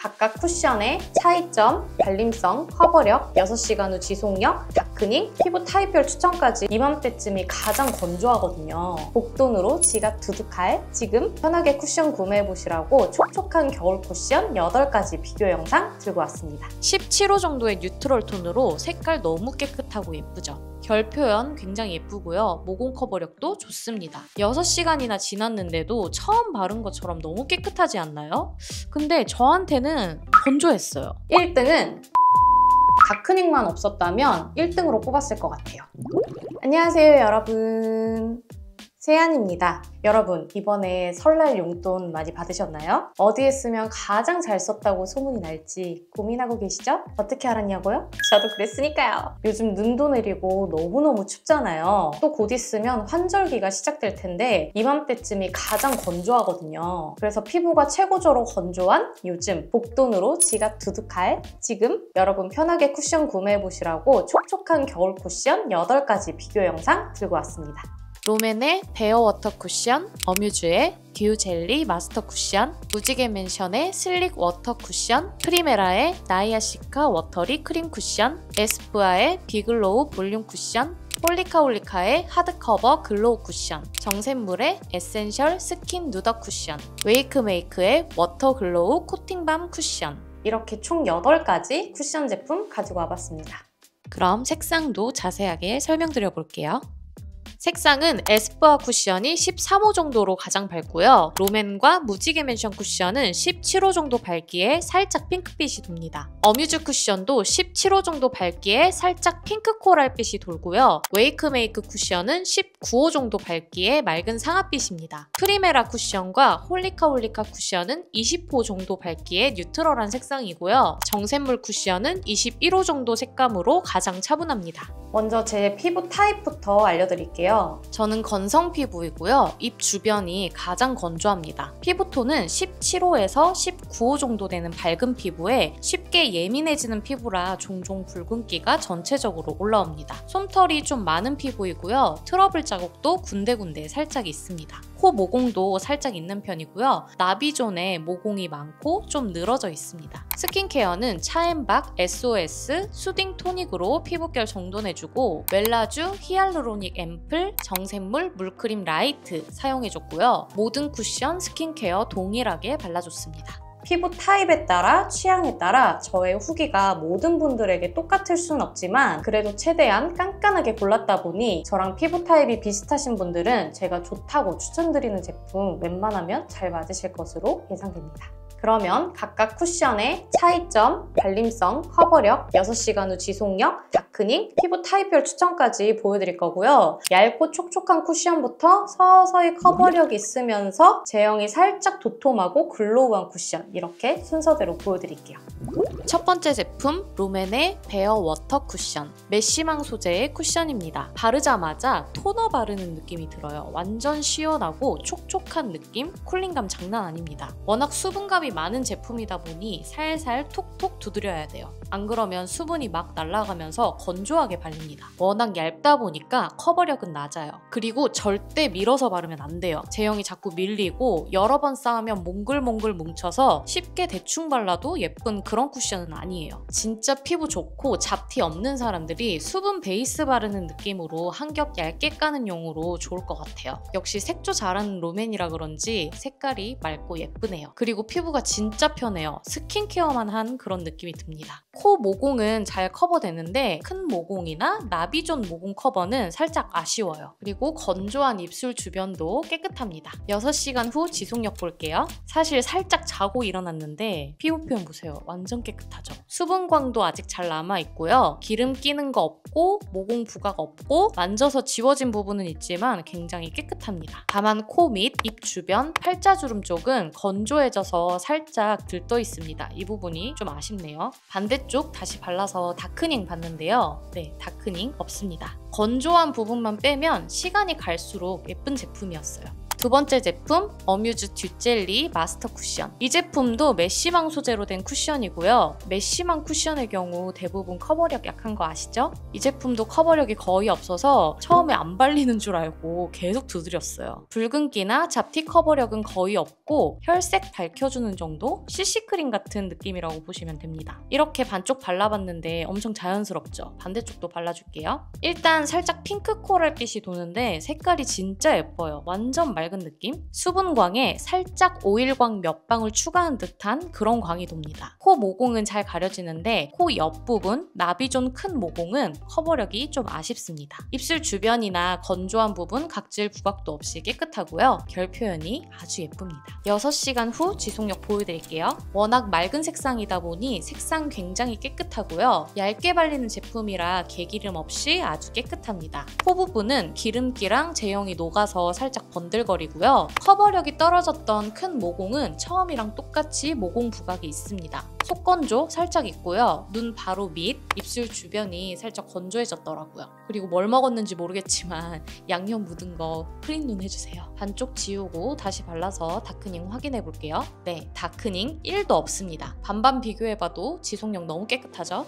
각각 쿠션의 차이점, 발림성, 커버력, 6시간 후 지속력, 다크닝, 피부 타입별 추천까지 이맘때쯤이 가장 건조하거든요. 복돈으로 지갑 두둑할 지금 편하게 쿠션 구매해보시라고 촉촉한 겨울 쿠션 8가지 비교 영상 들고 왔습니다. 17호 정도의 뉴트럴 톤으로 색깔 너무 깨끗하고 예쁘죠? 결 표현 굉장히 예쁘고요. 모공 커버력도 좋습니다. 6시간이나 지났는데도 처음 바른 것처럼 너무 깨끗하지 않나요? 근데 저한테는 건조했어요. 1등은 다크닝만 없었다면 1등으로 뽑았을 것 같아요. 안녕하세요 여러분, 세안입니다. 여러분, 이번에 설날 용돈 많이 받으셨나요? 어디에 쓰면 가장 잘 썼다고 소문이 날지 고민하고 계시죠? 어떻게 알았냐고요? 저도 그랬으니까요. 요즘 눈도 내리고 너무너무 춥잖아요. 또 곧 있으면 환절기가 시작될 텐데 이맘때쯤이 가장 건조하거든요. 그래서 피부가 최고조로 건조한 요즘 복돈으로 지갑 두둑할 지금 여러분 편하게 쿠션 구매해보시라고 촉촉한 겨울 쿠션 8가지 비교 영상 들고 왔습니다. 롬앤의 베어 워터 쿠션, 어뮤즈의 듀 젤리 마스터 쿠션, 무지개 맨션의 슬릭 워터 쿠션, 프리메라의 나이아시카 워터리 크림 쿠션, 에스쁘아의 비글로우 볼륨 쿠션, 홀리카홀리카의 하드커버 글로우 쿠션, 정샘물의 에센셜 스킨 누더 쿠션, 웨이크메이크의 워터 글로우 코팅밤 쿠션. 이렇게 총 8가지 쿠션 제품 가지고 와봤습니다. 그럼 색상도 자세하게 설명드려 볼게요. 색상은 에스쁘아 쿠션이 13호 정도로 가장 밝고요. 롬앤과 무지개 맨션 쿠션은 17호 정도 밝기에 살짝 핑크빛이 돕니다. 어뮤즈 쿠션도 17호 정도 밝기에 살짝 핑크 코랄빛이 돌고요. 웨이크메이크 쿠션은 19호 정도 밝기에 맑은 상아빛입니다. 프리메라 쿠션과 홀리카홀리카 쿠션은 20호 정도 밝기에 뉴트럴한 색상이고요. 정샘물 쿠션은 21호 정도 색감으로 가장 차분합니다. 먼저 제 피부 타입부터 알려드릴게요. 저는 건성 피부이고요. 입 주변이 가장 건조합니다. 피부톤은 17호에서 19호 정도 되는 밝은 피부에 쉽게 예민해지는 피부라 종종 붉은기가 전체적으로 올라옵니다. 솜털이 좀 많은 피부이고요. 트러블 자국도 군데군데 살짝 있습니다. 코 모공도 살짝 있는 편이고요. 나비존에 모공이 많고 좀 늘어져 있습니다. 스킨케어는 차앤박 SOS 수딩 토닉으로 피부결 정돈해주고 멜라쥬 히알루로닉 앰플 정샘물 물크림 라이트 사용해줬고요. 모든 쿠션 스킨케어 동일하게 발라줬습니다. 피부 타입에 따라 취향에 따라 저의 후기가 모든 분들에게 똑같을 순 없지만 그래도 최대한 깐깐하게 골랐다 보니 저랑 피부 타입이 비슷하신 분들은 제가 좋다고 추천드리는 제품 웬만하면 잘 맞으실 것으로 예상됩니다. 그러면 각각 쿠션의 차이점, 발림성, 커버력, 6시간 후 지속력, 다크닝, 피부 타입별 추천까지 보여드릴 거고요. 얇고 촉촉한 쿠션부터 서서히 커버력 있으면서 제형이 살짝 도톰하고 글로우한 쿠션, 이렇게 순서대로 보여드릴게요. 첫 번째 제품, 롬앤의 베어 워터 쿠션. 메쉬망 소재의 쿠션입니다. 바르자마자 토너 바르는 느낌이 들어요. 완전 시원하고 촉촉한 느낌, 쿨링감 장난 아닙니다. 워낙 수분감이 많은 제품이다 보니 살살 톡톡 두드려야 돼요. 안 그러면 수분이 막 날아가면서 건조하게 발립니다. 워낙 얇다 보니까 커버력은 낮아요. 그리고 절대 밀어서 바르면 안 돼요. 제형이 자꾸 밀리고 여러 번 쌓으면 몽글몽글 뭉쳐서 쉽게 대충 발라도 예쁜 그런 쿠션은 아니에요. 진짜 피부 좋고 잡티 없는 사람들이 수분 베이스 바르는 느낌으로 한 겹 얇게 까는 용으로 좋을 것 같아요. 역시 색조 잘하는 롬앤이라 그런지 색깔이 맑고 예쁘네요. 그리고 피부가 진짜 편해요. 스킨케어만 한 그런 느낌이 듭니다. 코 모공은 잘 커버되는데 큰 모공이나 나비존 모공 커버는 살짝 아쉬워요. 그리고 건조한 입술 주변도 깨끗합니다. 6시간 후 지속력 볼게요. 사실 살짝 자고 일어났는데 피부 표현 보세요. 완전 깨끗하죠? 수분광도 아직 잘 남아있고요. 기름 끼는 거 없고 모공 부각 없고 만져서 지워진 부분은 있지만 굉장히 깨끗합니다. 다만 코 및 입 주변 팔자주름 쪽은 건조해져서 살짝 들떠 있습니다. 이 부분이 좀 아쉽네요. 반대쪽 다시 발라서 다크닝 봤는데요. 네, 다크닝 없습니다. 건조한 부분만 빼면 시간이 갈수록 예쁜 제품이었어요. 두 번째 제품 어뮤즈 듀젤리 마스터 쿠션. 이 제품도 메쉬망 소재로 된 쿠션이고요. 메쉬망 쿠션의 경우 대부분 커버력 약한 거 아시죠? 이 제품도 커버력이 거의 없어서 처음에 안 발리는 줄 알고 계속 두드렸어요. 붉은기나 잡티 커버력은 거의 없고 혈색 밝혀주는 정도? CC크림 같은 느낌이라고 보시면 됩니다. 이렇게 반쪽 발라봤는데 엄청 자연스럽죠? 반대쪽도 발라줄게요. 일단 살짝 핑크 코랄빛이 도는데 색깔이 진짜 예뻐요. 완전 맑은 느낌? 수분광에 살짝 오일광 몇 방울 추가한 듯한 그런 광이 돕니다. 코 모공은 잘 가려지는데 코 옆부분, 나비존 큰 모공은 커버력이 좀 아쉽습니다. 입술 주변이나 건조한 부분 각질 부각도 없이 깨끗하고요. 결 표현이 아주 예쁩니다. 6시간 후 지속력 보여드릴게요. 워낙 맑은 색상이다 보니 색상 굉장히 깨끗하고요. 얇게 발리는 제품이라 개기름 없이 아주 깨끗합니다. 코 부분은 기름기랑 제형이 녹아서 살짝 번들거리고요. 커버력이 떨어졌던 큰 모공은 처음이랑 똑같이 모공 부각이 있습니다. 속건조 살짝 있고요. 눈 바로 밑, 입술 주변이 살짝 건조해졌더라고요. 그리고 뭘 먹었는지 모르겠지만 양념 묻은 거 프린 눈 해주세요. 반쪽 지우고 다시 발라서 다크닝 확인해 볼게요. 네, 다크닝 1도 없습니다. 반반 비교해봐도 지속력 너무 깨끗하죠?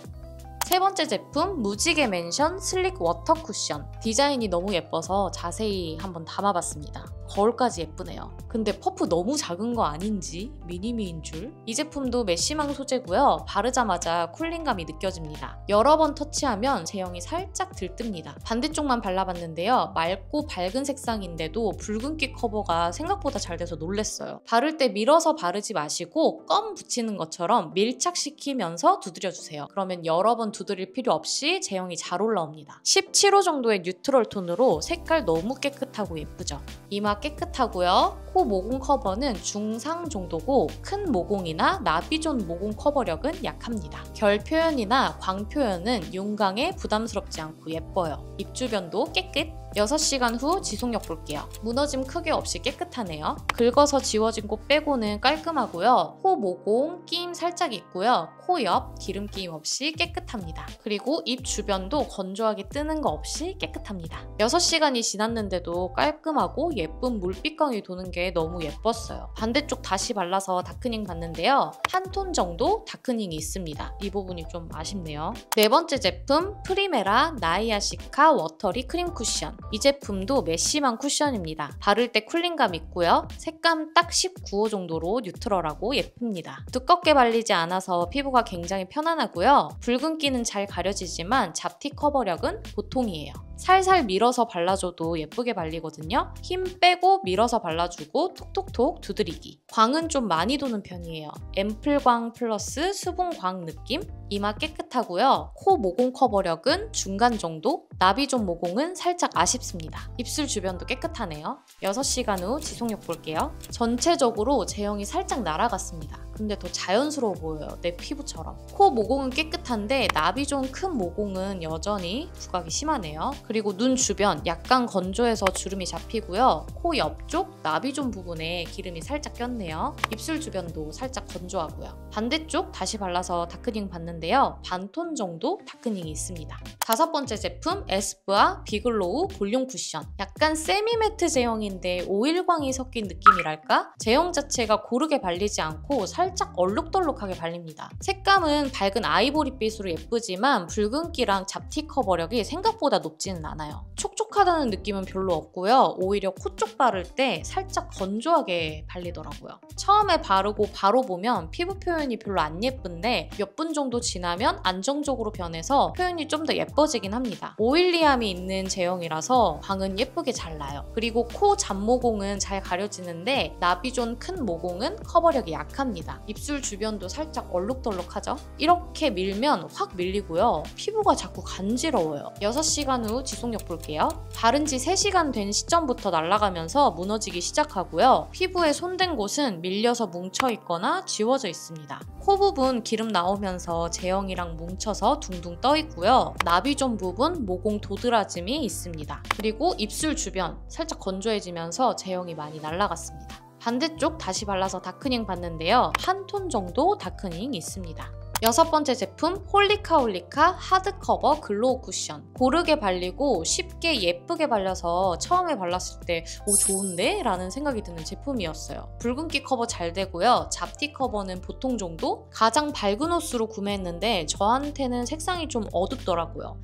세 번째 제품 무지개 맨션 슬릭 워터 쿠션. 디자인이 너무 예뻐서 자세히 한번 담아봤습니다. 거울까지 예쁘네요. 근데 퍼프 너무 작은 거 아닌지 미니미인 줄? 이 제품도 메쉬망 소재고요. 바르자마자 쿨링감이 느껴집니다. 여러 번 터치하면 제형이 살짝 들뜹니다. 반대쪽만 발라봤는데요. 맑고 밝은 색상인데도 붉은기 커버가 생각보다 잘 돼서 놀랬어요. 바를 때 밀어서 바르지 마시고 껌 붙이는 것처럼 밀착시키면서 두드려주세요. 그러면 여러 번 두드릴 필요 없이 제형이 잘 올라옵니다. 17호 정도의 뉴트럴 톤으로 색깔 너무 깨끗하고 예쁘죠? 이마 깨끗하고요. 코 모공 커버는 중상 정도고 큰 모공이나 나비존 모공 커버력은 약합니다. 결 표현이나 광 표현은 윤광에 부담스럽지 않고 예뻐요. 입 주변도 깨끗. 6시간 후 지속력 볼게요. 무너짐 크게 없이 깨끗하네요. 긁어서 지워진 곳 빼고는 깔끔하고요. 코 모공 끼임 살짝 있고요. 코 옆 기름 끼임 없이 깨끗합니다. 그리고 입 주변도 건조하게 뜨는 거 없이 깨끗합니다. 6시간이 지났는데도 깔끔하고 예쁜 물빛광이 도는 게 너무 예뻤어요. 반대쪽 다시 발라서 다크닝 봤는데요. 한 톤 정도 다크닝이 있습니다. 이 부분이 좀 아쉽네요. 네 번째 제품 프리메라 나이아시카 워터리 크림 쿠션. 이 제품도 메쉬망 쿠션입니다. 바를 때 쿨링감 있고요. 색감 딱 19호 정도로 뉴트럴하고 예쁩니다. 두껍게 발리지 않아서 피부가 굉장히 편안하고요. 붉은기는 잘 가려지지만 잡티 커버력은 보통이에요. 살살 밀어서 발라줘도 예쁘게 발리거든요. 힘 빼고 밀어서 발라주고 톡톡톡 두드리기. 광은 좀 많이 도는 편이에요. 앰플광 플러스 수분광 느낌? 이마 깨끗하고요. 코 모공 커버력은 중간 정도? 나비존 모공은 살짝 아쉽습니다. 입술 주변도 깨끗하네요. 6시간 후 지속력 볼게요. 전체적으로 제형이 살짝 날아갔습니다. 근데 더 자연스러워 보여요. 내 피부처럼. 코 모공은 깨끗한데 나비존 큰 모공은 여전히 부각이 심하네요. 그리고 눈 주변 약간 건조해서 주름이 잡히고요. 코 옆쪽 나비존 부분에 기름이 살짝 꼈네요. 입술 주변도 살짝 건조하고요. 반대쪽 다시 발라서 다크닝 봤는데요. 반톤 정도 다크닝이 있습니다. 5번째 제품 에스쁘아 비글로우 볼륨 쿠션. 약간 세미매트 제형인데 오일광이 섞인 느낌이랄까? 제형 자체가 고르게 발리지 않고 살짝 얼룩덜룩하게 발립니다. 색감은 밝은 아이보리빛으로 예쁘지만 붉은기랑 잡티 커버력이 생각보다 높지는 않아요. 촉촉하다는 느낌은 별로 없고요. 오히려 코 쪽 바를 때 살짝 건조하게 발리더라고요. 처음에 바르고 바로 보면 피부 표현이 별로 안 예쁜데 몇 분 정도 지나면 안정적으로 변해서 표현이 좀 더 예뻐지긴 합니다. 오일리함이 있는 제형이라서 광은 예쁘게 잘 나요. 그리고 코 잡모공은 잘 가려지는데 나비존 큰 모공은 커버력이 약합니다. 입술 주변도 살짝 얼룩덜룩하죠? 이렇게 밀면 확 밀리고요. 피부가 자꾸 간지러워요. 6시간 후 지속력 볼게요. 바른 지 3시간 된 시점부터 날아가면서 무너지기 시작하고요. 피부에 손댄 곳은 밀려서 뭉쳐있거나 지워져 있습니다. 코 부분 기름 나오면서 제형이랑 뭉쳐서 둥둥 떠 있고요. 나비존 부분 모공 도드라짐이 있습니다. 그리고 입술 주변 살짝 건조해지면서 제형이 많이 날아갔습니다. 반대쪽 다시 발라서 다크닝 봤는데요. 한 톤 정도 다크닝 있습니다. 6번째 제품 홀리카 하드커버 글로우 쿠션. 고르게 발리고 쉽게 예쁜 예쁘게 발려서 처음에 발랐을 때 오 좋은데? 라는 생각이 드는 제품이었어요. 붉은기 커버 잘 되고요. 잡티 커버는 보통 정도? 가장 밝은 호수로 구매했는데 저한테는 색상이 좀 어둡더라고요.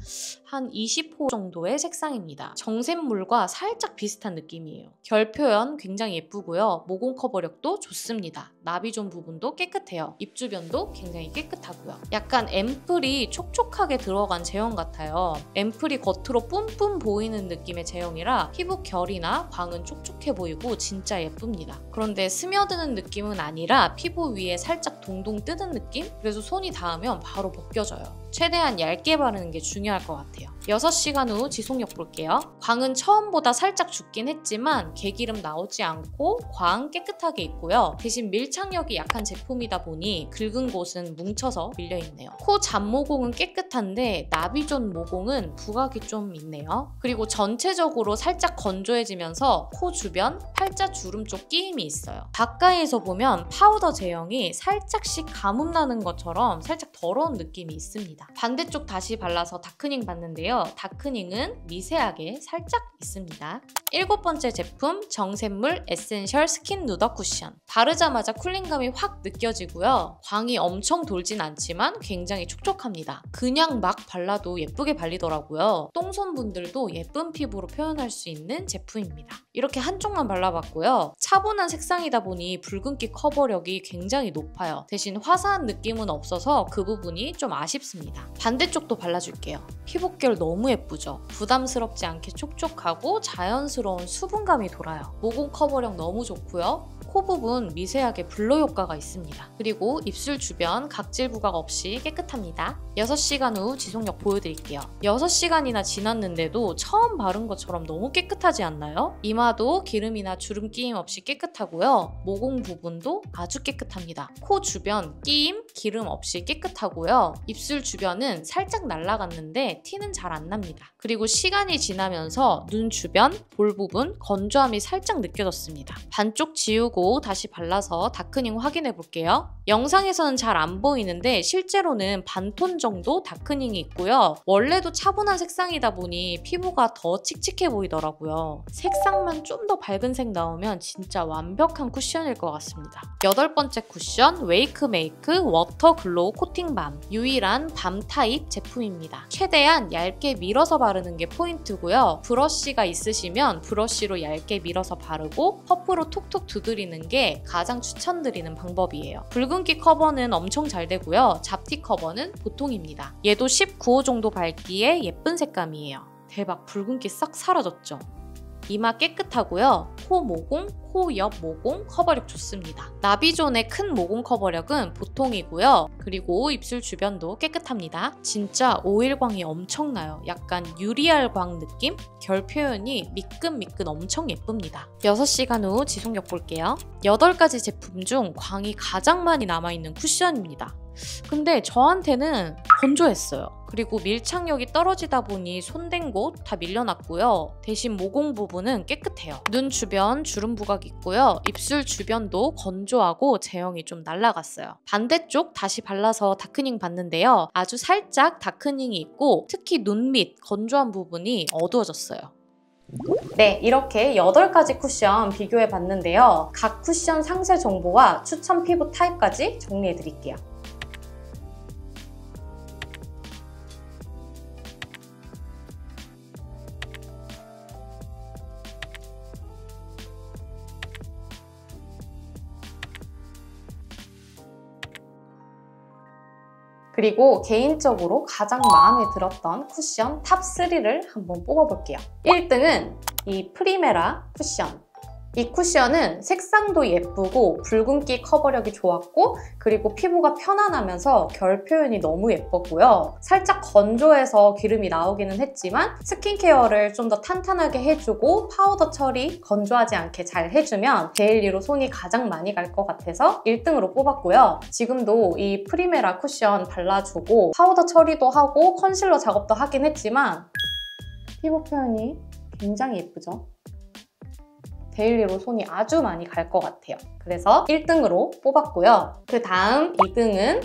한 20호 정도의 색상입니다. 정샘물과 살짝 비슷한 느낌이에요. 결 표현 굉장히 예쁘고요. 모공 커버력도 좋습니다. 나비존 부분도 깨끗해요. 입 주변도 굉장히 깨끗하고요. 약간 앰플이 촉촉하게 들어간 제형 같아요. 앰플이 겉으로 뿜뿜 보이는 느낌의 제형이라 피부 결이나 광은 촉촉해 보이고 진짜 예쁩니다. 그런데 스며드는 느낌은 아니라 피부 위에 살짝 동동 뜨는 느낌? 그래서 손이 닿으면 바로 벗겨져요. 최대한 얇게 바르는 게 중요할 것 같아요. 6시간 후 지속력 볼게요. 광은 처음보다 살짝 죽긴 했지만 개기름 나오지 않고 광 깨끗하게 있고요. 대신 밀착력이 약한 제품이다 보니 긁은 곳은 뭉쳐서 밀려있네요. 코 잡모공은 깨끗한데 나비존 모공은 부각이 좀 있네요. 그리고 전체적으로 살짝 건조해지면서 코 주변, 팔자 주름 쪽 끼임이 있어요. 가까이에서 보면 파우더 제형이 살짝씩 가뭄 나는 것처럼 살짝 더러운 느낌이 있습니다. 반대쪽 다시 발라서 다크닝 받는데요. 다크닝은 미세하게 살짝 있습니다. 7번째 제품 정샘물 에센셜 스킨 누더 쿠션. 바르자마자 쿨링감이 확 느껴지고요. 광이 엄청 돌진 않지만 굉장히 촉촉합니다. 그냥 막 발라도 예쁘게 발리더라고요. 똥손 분들도 예쁜 피부로 표현할 수 있는 제품입니다. 이렇게 한쪽만 발라봤고요. 차분한 색상이다 보니 붉은기 커버력이 굉장히 높아요. 대신 화사한 느낌은 없어서 그 부분이 좀 아쉽습니다. 반대쪽도 발라줄게요. 피부결 너무 예쁘죠? 부담스럽지 않게 촉촉하고 자연스러운 수분감이 돌아요. 모공 커버력 너무 좋고요. 코 부분 미세하게 블러 효과가 있습니다. 그리고 입술 주변 각질 부각 없이 깨끗합니다. 6시간 후 지속력 보여드릴게요. 6시간이나 지났는데도 처음 바른 것처럼 너무 깨끗하지 않나요? 이마도 기름이나 주름 끼임 없이 깨끗하고요. 모공 부분도 아주 깨끗합니다. 코 주변 끼임, 기름 없이 깨끗하고요. 입술 주변은 살짝 날아갔는데 티는 잘 안 납니다. 그리고 시간이 지나면서 눈 주변, 볼 부분 건조함이 살짝 느껴졌습니다. 반쪽 지우고 다시 발라서 다크닝 확인해 볼게요. 영상에서는 잘 안 보이는데 실제로는 반톤 정도 다크닝이 있고요. 원래도 차분한 색상이다 보니 피부가 더 칙칙해 보이더라고요. 색상만 좀 더 밝은 색 나오면 진짜 완벽한 쿠션일 것 같습니다. 8번째 쿠션 웨이크메이크 워터 글로우 코팅 밤. 유일한 밤 타입 제품입니다. 최대한 얇게 밀어서 바르는 게 포인트고요. 브러쉬가 있으시면 브러쉬로 얇게 밀어서 바르고 퍼프로 톡톡 두드리는 게 가장 추천드리는 방법이에요. 붉은기 커버는 엄청 잘 되고요. 잡티 커버는 보통입니다. 얘도 19호 정도 밝기에 예쁜 색감이에요. 대박, 붉은기 싹 사라졌죠? 이마 깨끗하고요. 코 모공, 코 옆 모공 커버력 좋습니다. 나비존의 큰 모공 커버력은 보통이고요. 그리고 입술 주변도 깨끗합니다. 진짜 오일광이 엄청나요. 약간 유리알 광 느낌? 결 표현이 미끈미끈 엄청 예쁩니다. 6시간 후 지속력 볼게요. 8가지 제품 중 광이 가장 많이 남아있는 쿠션입니다. 근데 저한테는 건조했어요. 그리고 밀착력이 떨어지다 보니 손댄 곳 다 밀려났고요. 대신 모공 부분은 깨끗해요. 눈 주변 주름 부각 있고요. 입술 주변도 건조하고 제형이 좀 날아갔어요. 반대쪽 다시 발라서 다크닝 받는데요. 아주 살짝 다크닝이 있고 특히 눈 밑 건조한 부분이 어두워졌어요. 네, 이렇게 8가지 쿠션 비교해 봤는데요. 각 쿠션 상세 정보와 추천 피부 타입까지 정리해 드릴게요. 그리고 개인적으로 가장 마음에 들었던 쿠션 탑3를 한번 뽑아볼게요. 1등은 이 프리메라 쿠션. 이 쿠션은 색상도 예쁘고 붉은기 커버력이 좋았고 그리고 피부가 편안하면서 결 표현이 너무 예뻤고요. 살짝 건조해서 기름이 나오기는 했지만 스킨케어를 좀 더 탄탄하게 해주고 파우더 처리 건조하지 않게 잘 해주면 데일리로 손이 가장 많이 갈 것 같아서 1등으로 뽑았고요. 지금도 이 프리메라 쿠션 발라주고 파우더 처리도 하고 컨실러 작업도 하긴 했지만 피부 표현이 굉장히 예쁘죠? 데일리로 손이 아주 많이 갈 것 같아요. 그래서 1등으로 뽑았고요. 그 다음 2등은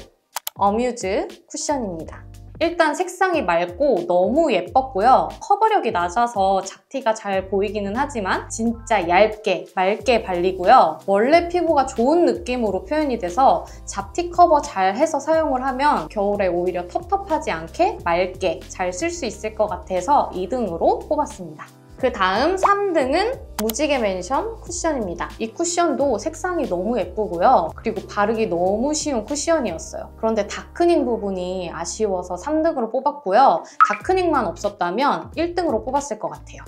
어뮤즈 쿠션입니다. 일단 색상이 맑고 너무 예뻤고요. 커버력이 낮아서 작티가 잘 보이기는 하지만 진짜 얇게, 맑게 발리고요. 원래 피부가 좋은 느낌으로 표현이 돼서 잡티 커버 잘 해서 사용을 하면 겨울에 오히려 텁텁하지 않게 맑게 잘 쓸 수 있을 것 같아서 2등으로 뽑았습니다. 그 다음 3등은 무지개 맨션 쿠션입니다. 이 쿠션도 색상이 너무 예쁘고요. 그리고 바르기 너무 쉬운 쿠션이었어요. 그런데 다크닝 부분이 아쉬워서 3등으로 뽑았고요. 다크닝만 없었다면 1등으로 뽑았을 것 같아요.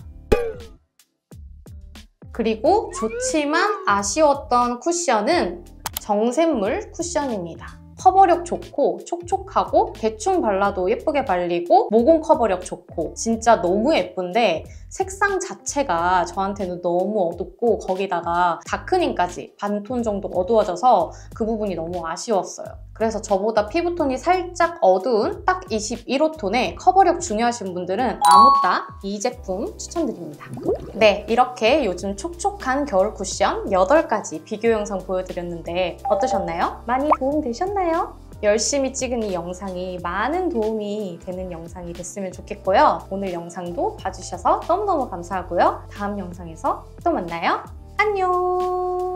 그리고 좋지만 아쉬웠던 쿠션은 정샘물 쿠션입니다. 커버력 좋고 촉촉하고 대충 발라도 예쁘게 발리고 모공 커버력 좋고 진짜 너무 예쁜데 색상 자체가 저한테는 너무 어둡고 거기다가 다크닝까지 반톤 정도 어두워져서 그 부분이 너무 아쉬웠어요. 그래서 저보다 피부톤이 살짝 어두운 딱 21호톤에 커버력 중요하신 분들은 아무따 이 제품 추천드립니다. 네, 이렇게 요즘 촉촉한 겨울 쿠션 8가지 비교 영상 보여드렸는데 어떠셨나요? 많이 도움되셨나요? 열심히 찍은 이 영상이 많은 도움이 되는 영상이 됐으면 좋겠고요. 오늘 영상도 봐주셔서 너무너무 감사하고요. 다음 영상에서 또 만나요. 안녕!